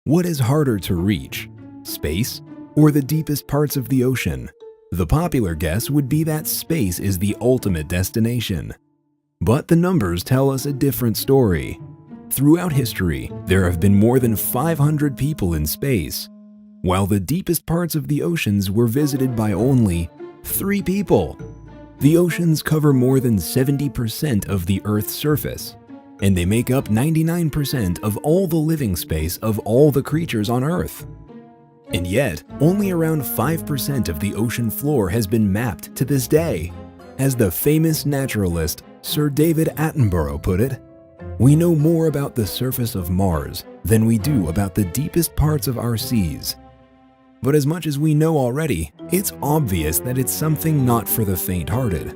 What is harder to reach, space or the deepest parts of the ocean? The popular guess would be that space is the ultimate destination. But the numbers tell us a different story. Throughout history, there have been more than 500 people in space, while the deepest parts of the oceans were visited by only 3 people. The oceans cover more than 70% of the Earth's surface, and they make up 99% of all the living space of all the creatures on Earth. And yet, only around 5% of the ocean floor has been mapped to this day. As the famous naturalist Sir David Attenborough put it, "We know more about the surface of Mars than we do about the deepest parts of our seas." But as much as we know already, it's obvious that it's something not for the faint-hearted.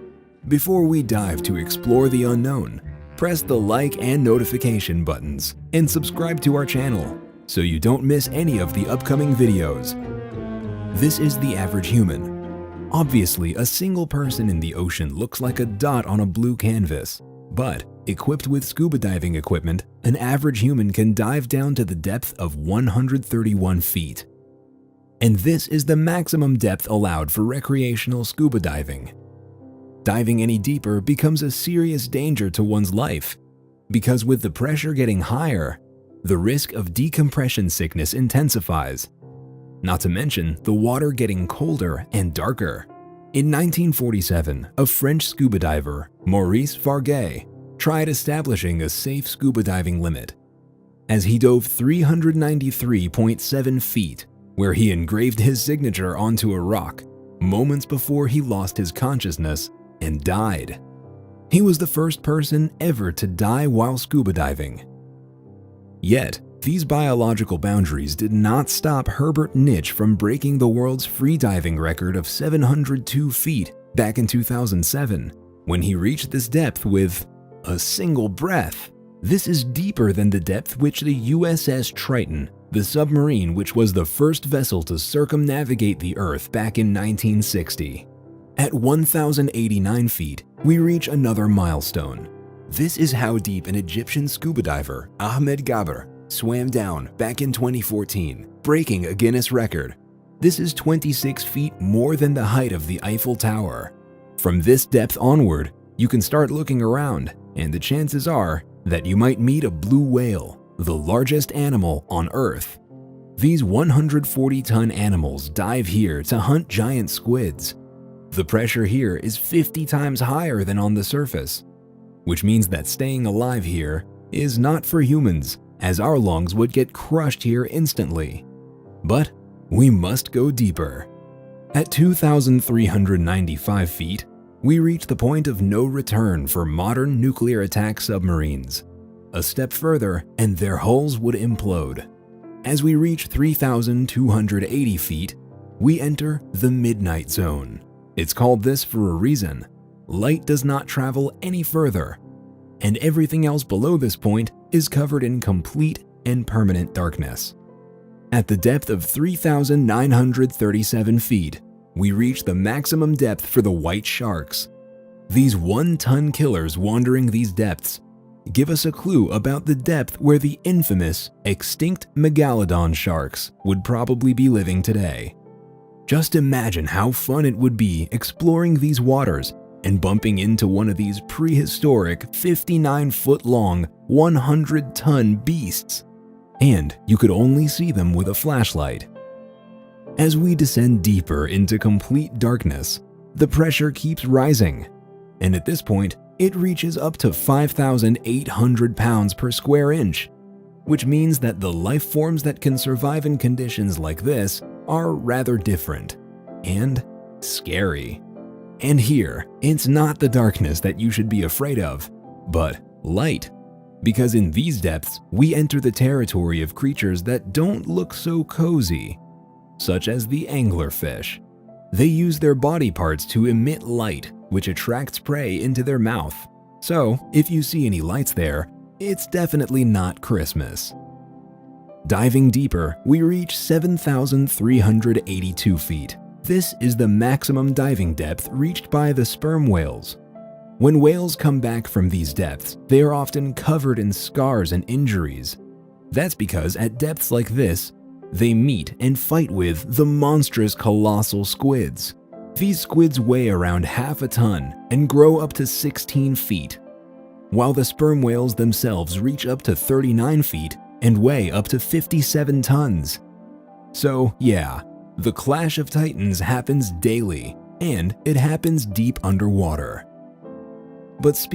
Before we dive to explore the unknown, press the like and notification buttons and subscribe to our channel so you don't miss any of the upcoming videos. This is the average human. Obviously, a single person in the ocean looks like a dot on a blue canvas, but equipped with scuba diving equipment, an average human can dive down to the depth of 131 feet. And this is the maximum depth allowed for recreational scuba diving. Diving any deeper becomes a serious danger to one's life, because with the pressure getting higher, the risk of decompression sickness intensifies. Not to mention the water getting colder and darker. In 1947, a French scuba diver, Maurice Farguet, tried establishing a safe scuba diving limit. As he dove 393.7 feet, where he engraved his signature onto a rock, moments before he lost his consciousness and died. He was the first person ever to die while scuba diving. Yet, these biological boundaries did not stop Herbert Nitsch from breaking the world's freediving record of 702 feet back in 2007, when he reached this depth with a single breath. This is deeper than the depth which the USS Triton, the submarine which was the first vessel to circumnavigate the Earth back in 1960. At 1,089 feet, we reach another milestone. This is how deep an Egyptian scuba diver, Ahmed Gabr, swam down back in 2014, breaking a Guinness record. This is 26 feet more than the height of the Eiffel Tower. From this depth onward, you can start looking around, and the chances are that you might meet a blue whale, the largest animal on Earth. These 140-ton animals dive here to hunt giant squids. The pressure here is 50 times higher than on the surface, which means that staying alive here is not for humans, as our lungs would get crushed here instantly. But we must go deeper. At 2,395 feet, we reach the point of no return for modern nuclear attack submarines. A step further, and their hulls would implode. As we reach 3,280 feet, we enter the midnight zone. It's called this for a reason. Light does not travel any further, and everything else below this point is covered in complete and permanent darkness. At the depth of 3,937 feet, we reach the maximum depth for the white sharks. These 1-ton killers wandering these depths give us a clue about the depth where the infamous extinct megalodon sharks would probably be living today. Just imagine how fun it would be exploring these waters and bumping into one of these prehistoric 59-foot-long, 100-ton beasts. And you could only see them with a flashlight. As we descend deeper into complete darkness, the pressure keeps rising, and at this point, it reaches up to 5,800 pounds per square inch, which means that the life forms that can survive in conditions like this are rather different and scary. And here, it's not the darkness that you should be afraid of, but light. Because in these depths, we enter the territory of creatures that don't look so cozy, such as the anglerfish. They use their body parts to emit light, which attracts prey into their mouth. So, if you see any lights there, it's definitely not Christmas. Diving deeper, we reach 7,382 feet. This is the maximum diving depth reached by the sperm whales. When whales come back from these depths, they are often covered in scars and injuries. That's because at depths like this, they meet and fight with the monstrous colossal squids. These squids weigh around half a ton and grow up to 16 feet, while the sperm whales themselves reach up to 39 feet and weigh up to 57 tons. So yeah, the Clash of Titans happens daily, and it happens deep underwater. But